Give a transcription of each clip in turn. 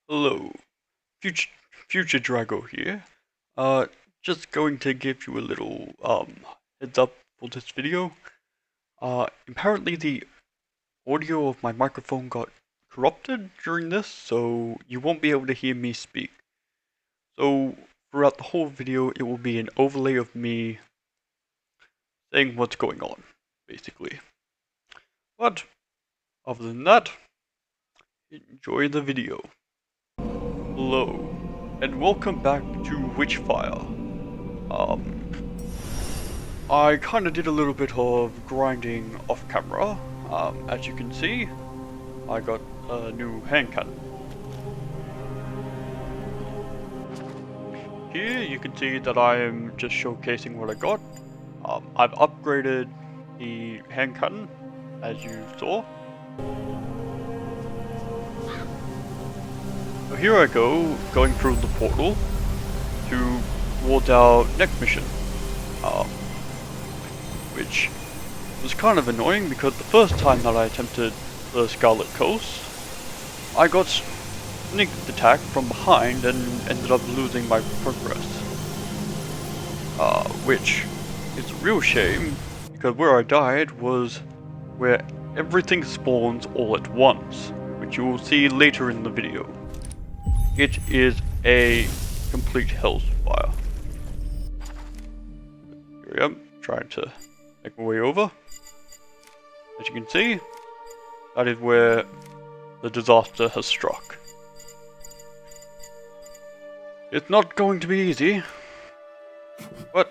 Hello, future future Drago here. Just going to give you a little heads up for this video. Apparently the audio of my microphone got corrupted during this, so you won't be able to hear me speak. So throughout the whole video, it will be an overlay of me saying what's going on, basically. But other than that, enjoy the video. Hello, and welcome back to Witchfire. I kind of did a little bit of grinding off camera. As you can see, I got a new hand cannon. Here you can see that I am just showcasing what I got. I've upgraded the hand cannon, as you saw. So here I go, going through the portal towards our next mission. Which was kind of annoying because the first time that I attempted the Scarlet Coast, I got sneak attacked from behind and ended up losing my progress. Which is a real shame because where I died was where everything spawns all at once, which you will see later in the video. It is a complete hellfire. Here I am, trying to make my way over. As you can see, that is where the disaster has struck. It's not going to be easy, but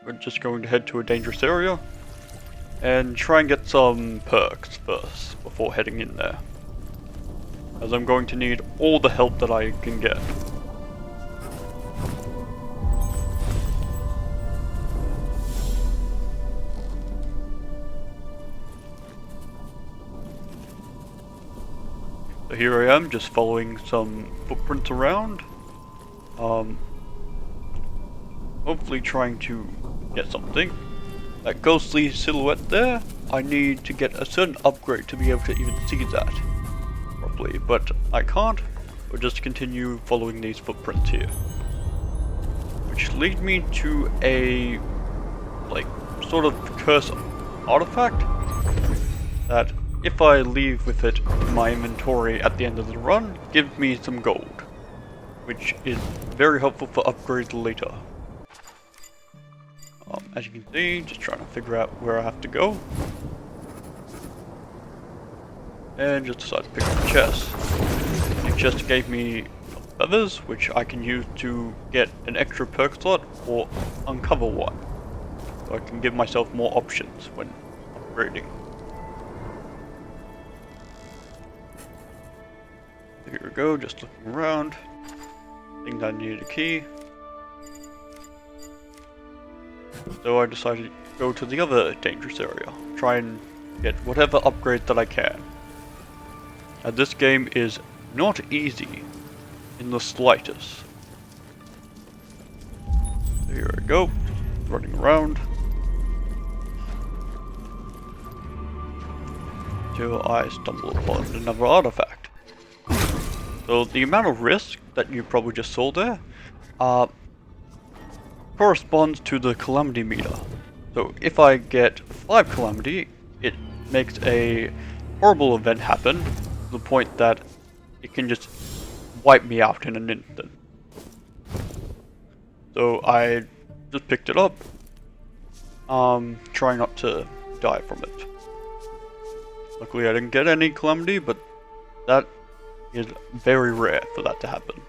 we're just going to head to a dangerous area and try and get some perks first before heading in there, as I'm going to need all the help that I can get. So here I am, just following some footprints around. Hopefully trying to get something. That ghostly silhouette there, I need to get a certain upgrade to be able to even see that properly, but I can't. I'll just continue following these footprints here. Which lead me to a, sort of curse artifact that, if I leave with it in my inventory at the end of the run, gives me some gold, which is very helpful for upgrades later. As you can see, just trying to figure out where I have to go. And just decided to pick up the chest. The chest gave me feathers, which I can use to get an extra perk slot or uncover one. So I can give myself more options when upgrading. Here we go, just looking around. Think I needed a key. So I decided to go to the other dangerous area. Try and get whatever upgrade that I can. Now this game is not easy in the slightest. So here I go, running around. Till I stumble upon another artifact. So the amount of risk that you probably just saw there corresponds to the calamity meter. So if I get 5 calamity, it makes a horrible event happen to the point that it can just wipe me out in an instant. So I just picked it up, trying not to die from it. Luckily I didn't get any calamity, but that is very rare for that to happen.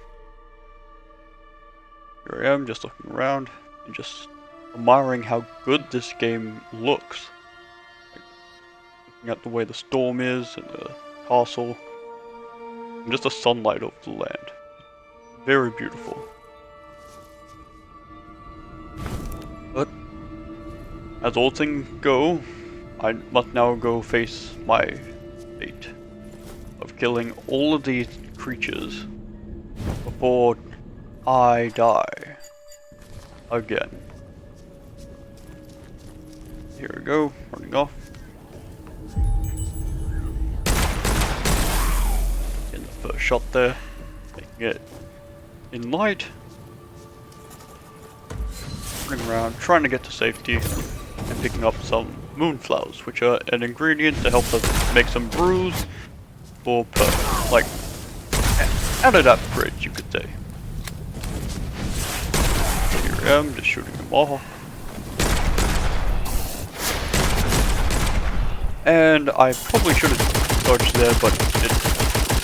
Here I am, just looking around and just admiring how good this game looks. Looking at the way the storm is and the castle, and just the sunlight over the land. Very beautiful. But as all things go, I must now go face my fate of killing all of these creatures before I die again. Here we go, running off. In the first shot there, it in light, running around, trying to get to safety, and picking up some moonflowers, which are an ingredient to help us make some brews for like added upgrade, you could say. Here I am, just shooting them off. And I probably should have dodged there, but I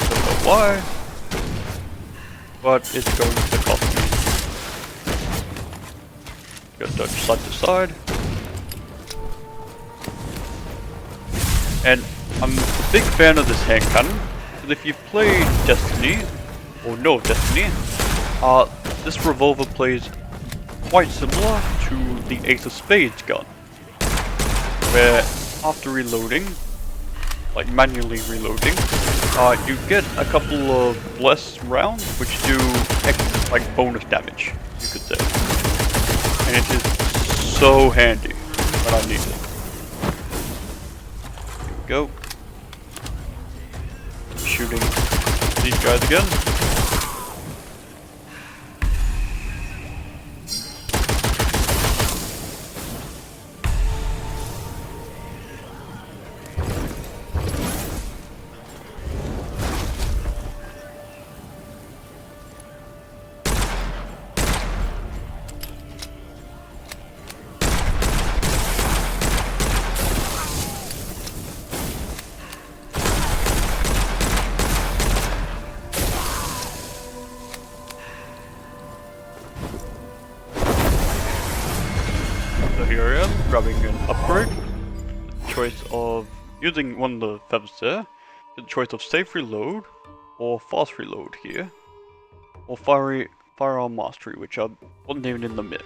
don't know why. But it's going to cost me. Gotta dodge side to side. And I'm a big fan of this hand cannon, because if you've played Destiny, or know Destiny, this revolver plays quite similar to the Ace of Spades gun, where after reloading, like manually reloading, you get a couple of less rounds, which do like bonus damage, you could say. And it is so handy that I need it. Here we go. Shooting these guys again. Here I am, grabbing an upgrade. The choice of using one of the feathers there. The choice of safe reload or fast reload here. Or firearm mastery, which wasn't even in the mix.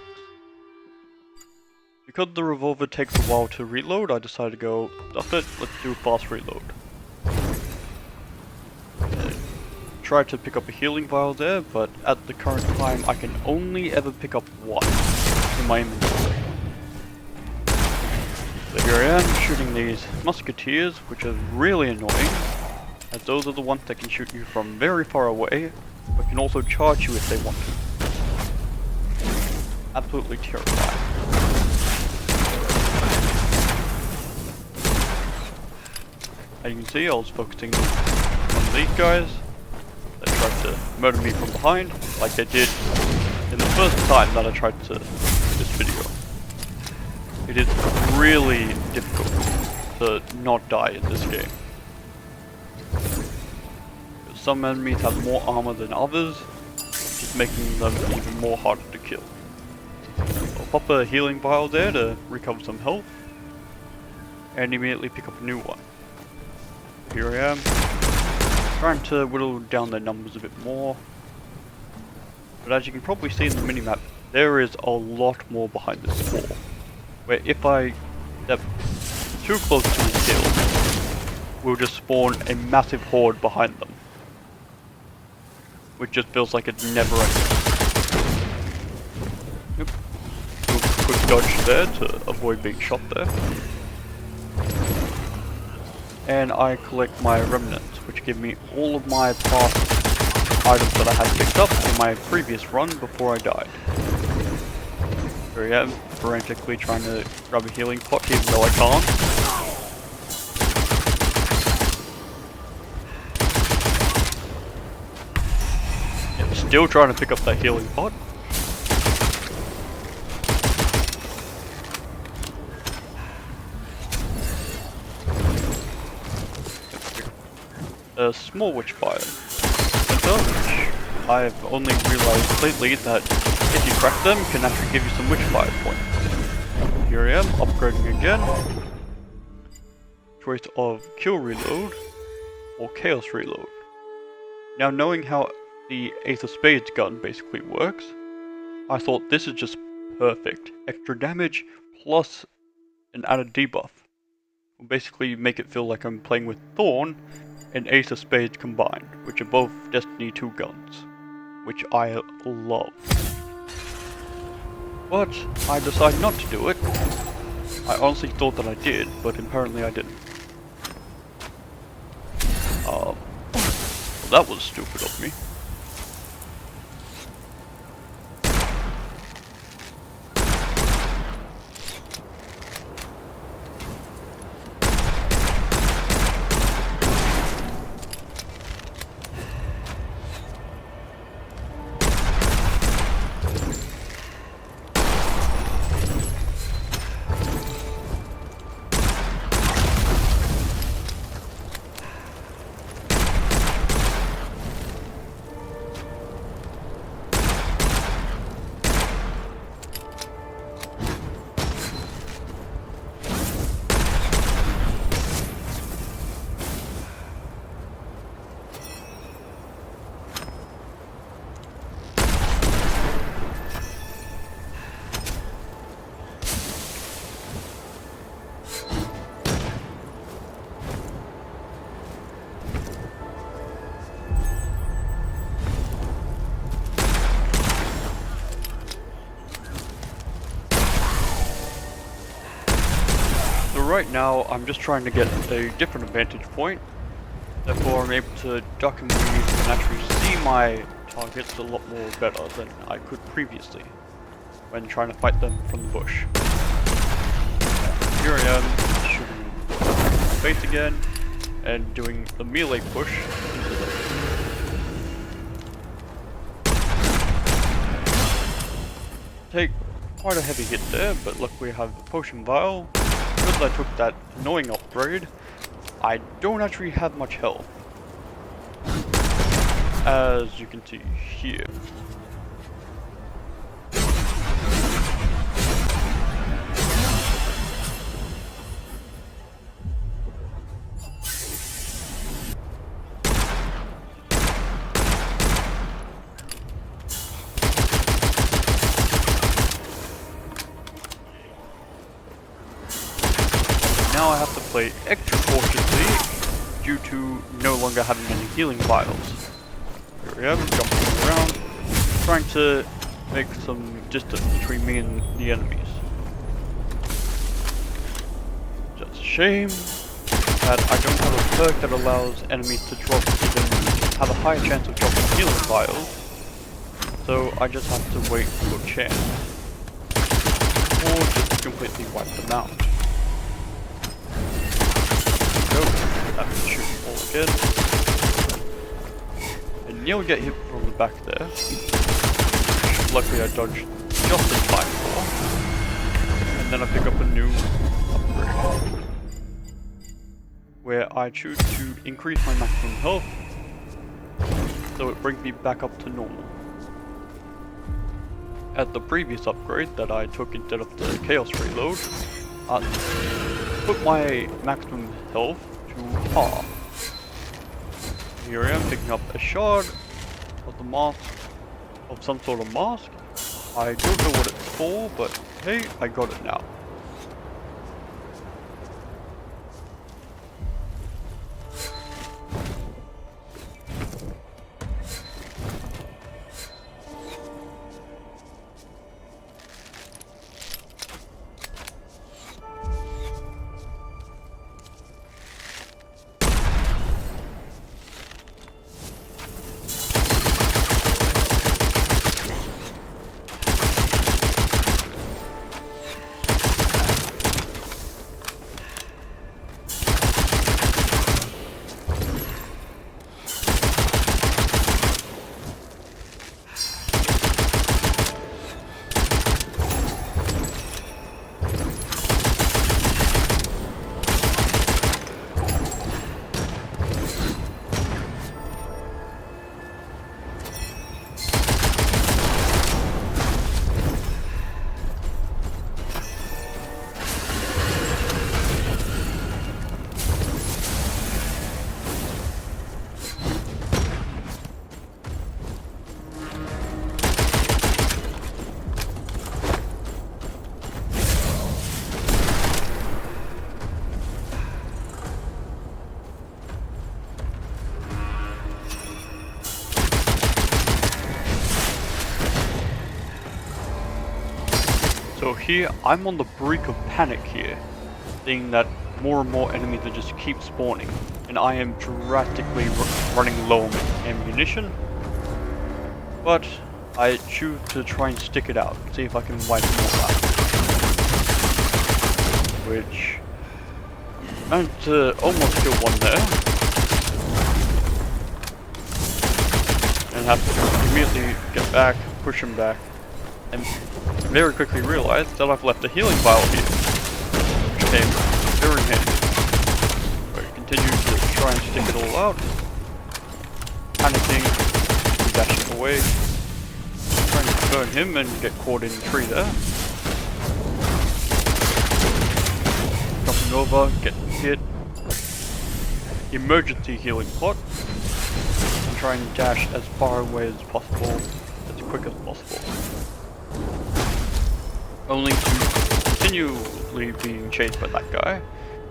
Because the revolver takes a while to reload, I decided to go, stuff it, let's do fast reload. Tried to pick up a healing vial there, but at the current time I can only ever pick up one in my inventory. So here I am, shooting these musketeers, which are really annoying, as those are the ones that can shoot you from very far away, but can also charge you if they want to. Absolutely terrifying. As you can see, I was focusing on these guys that tried to murder me from behind, like they did in the first time that I tried to do this video. It is really difficult to not die in this game. Some enemies have more armor than others, just making them even more harder to kill. I'll pop a healing vial there to recover some health, and immediately pick up a new one. Here I am, trying to whittle down their numbers a bit more. But as you can probably see in the minimap, there is a lot more behind this wall. Where if I step too close to the kill, we'll just spawn a massive horde behind them. Which just feels like it's never ending. Yep. Quick dodge there to avoid being shot there. And I collect my remnants, which give me all of my past items that I had picked up in my previous run before I died. Here I am, frantically trying to grab a healing pot, even though I can't. Yeah, still trying to pick up that healing pot. A small Witchfire center, which I've only realized lately that if you crack them, can actually give you some Witchfire points. Here I am, upgrading again. Choice of kill reload or chaos reload. Now, knowing how the Ace of Spades gun basically works, I thought this is just perfect. Extra damage plus an added debuff. Will basically make it feel like I'm playing with Thorn and Ace of Spades combined, which are both Destiny 2 guns, which I love. But I decided not to do it. I honestly thought that I did, but apparently I didn't. That was stupid of me. right now I'm just trying to get a different vantage point. Therefore I'm able to duck and weave and actually see my targets a lot more better than I could previously when trying to fight them from the bush. Here I am shooting my face again and doing the melee push into them. Take quite a heavy hit there, but look, we have the potion vial. Because I took that annoying upgrade, I don't actually have much health, as you can see here. Now I have to play extra cautiously due to no longer having any healing vials. Here we are, jumping around, trying to make some distance between me and the enemies. Just a shame that I don't have a perk that allows enemies to drop even have a higher chance of dropping healing vials, so I just have to wait for a chance, or just completely wipe them out. Nope, have to shoot them all again. And you'll get hit from the back there. Luckily I dodged just in time for. And then I pick up a new upgrade, where I choose to increase my maximum health, so it brings me back up to normal. At the previous upgrade that I took instead of the Chaos Reload, I put my maximum health to half. Here I am picking up a shard of the mask, of some sort of mask. I don't know what it's for, but hey, I got it now. So here, I'm on the brink of panic here, seeing that more and more enemies are just keep spawning, and I am drastically running low on ammunition. But I choose to try and stick it out, see if I can wipe them all out. Which, managed to almost kill one there, and have to immediately get back, push him back, and very quickly realized that I've left a healing vial here, which came very handy. But I continue to try and stick it all out, panicking, dashing away, trying to burn him and get caught in the tree there. Jumping over, getting hit, emergency healing pot, and try and dash as far away as possible, as quick as possible. Only to continually being chased by that guy,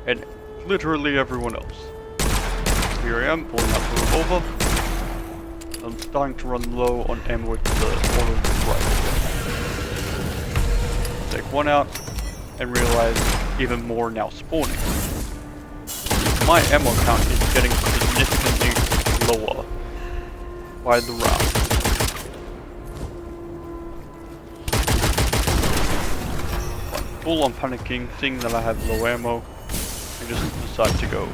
and literally everyone else. Here I am, pulling out the revolver. I'm starting to run low on ammo with the auto rifle. Take one out, and realize even more now spawning. My ammo count is getting significantly lower by the round. But full on panicking, seeing that I have low ammo, I just decide to go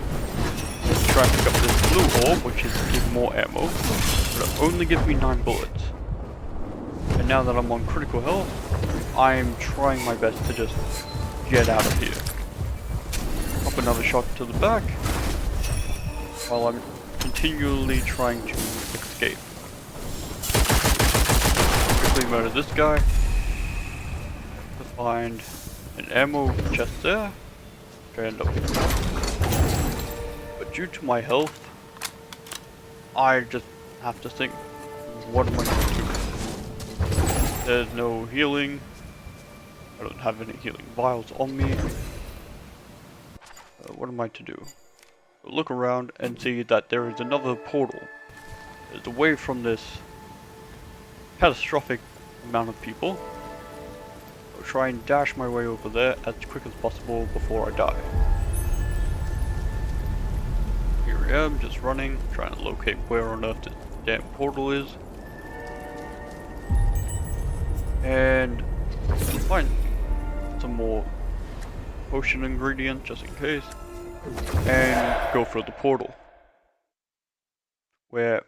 try and pick up this blue orb, which is give more ammo, but it only gives me 9 bullets. And now that I'm on critical health, I'm trying my best to just get out of here. Pop another shot to the back, while I'm continually trying to escape. Quickly murder this guy, to find an ammo chest there, which I end up picking up. But due to my health, I just have to think, what am I going to do? There's no healing. I don't have any healing vials on me. What am I to do? Look around and see that there is another portal. It's away from this catastrophic amount of people. I'll try and dash my way over there as quick as possible before I die. Here I am, just running, trying to locate where on earth this damn portal is. And find some more potion ingredients just in case. And go for the portal, where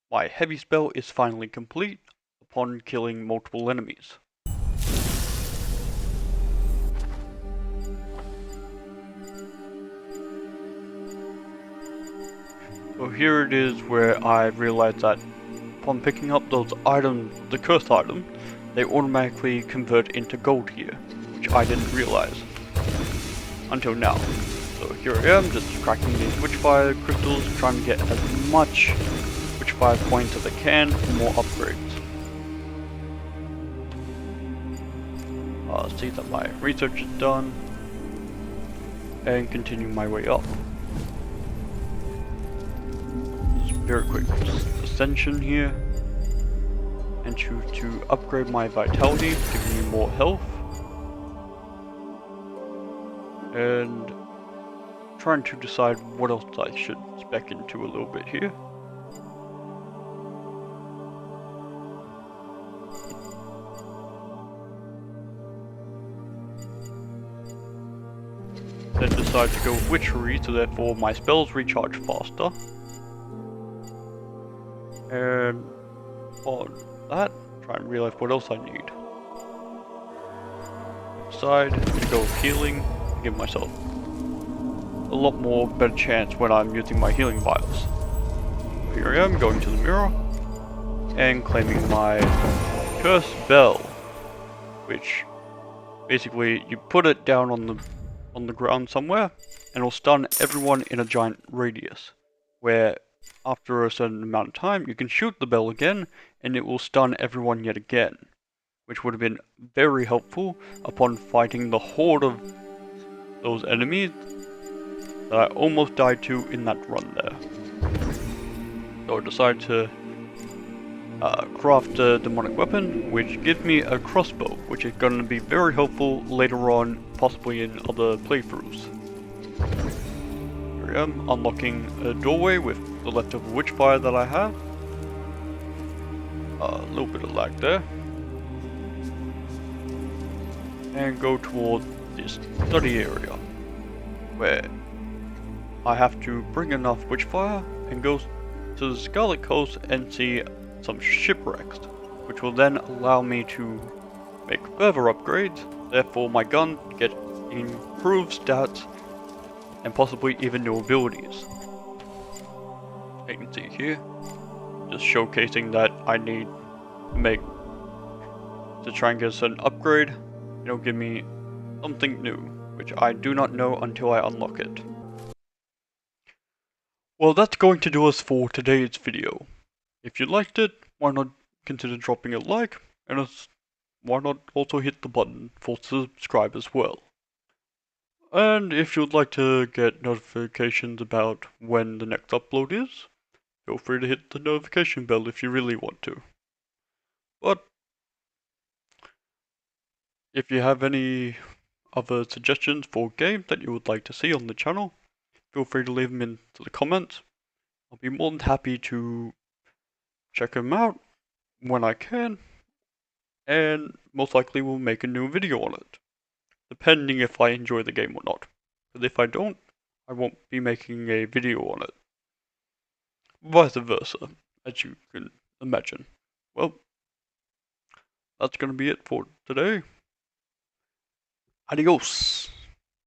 my heavy spell is finally complete upon killing multiple enemies. So here it is where I realized that upon picking up those items, the cursed items, they automatically convert into gold here, which I didn't realize until now. So here I am, just cracking these Witchfire crystals, trying to get as much Witchfire points as I can for more upgrades. See that my research is done, and continue my way up. Just very quick ascension here, and choose to upgrade my vitality, giving me more health, and trying to decide what else I should spec into a little bit here. Then decide to go with witchery, so therefore my spells recharge faster. And on that, try and realize what else I need. Decide to go with healing, to give myself a lot more better chance when I'm using my healing vials. Here I am, going to the mirror, and claiming my cursed bell, which basically you put it down on the ground somewhere, and it'll stun everyone in a giant radius, where after a certain amount of time you can shoot the bell again, and it will stun everyone yet again, which would have been very helpful upon fighting the horde of those enemies that I almost died to in that run there. So I decided to craft a demonic weapon, which gives me a crossbow, which is going to be very helpful later on, possibly in other playthroughs. Here I am, unlocking a doorway with the leftover Witchfire that I have. A little bit of lag there. And go towards this study area, where I have to bring enough Witchfire and go to the Scarlet Coast and see some shipwrecks, which will then allow me to make further upgrades, therefore my gun get improved stats and possibly even new abilities. You can see here, just showcasing that I need to try and get a certain upgrade. It'll give me something new, which I do not know until I unlock it. Well, that's going to do us for today's video. If you liked it, why not consider dropping a like, and why not also hit the button for subscribe as well. And if you'd like to get notifications about when the next upload is, feel free to hit the notification bell if you really want to. But if you have any other suggestions for games that you would like to see on the channel, feel free to leave them into the comments. I'll be more than happy to check them out when I can, and most likely we'll make a new video on it, depending if I enjoy the game or not. Because if I don't, I won't be making a video on it. Vice versa, as you can imagine. Well, that's gonna be it for today. Adios!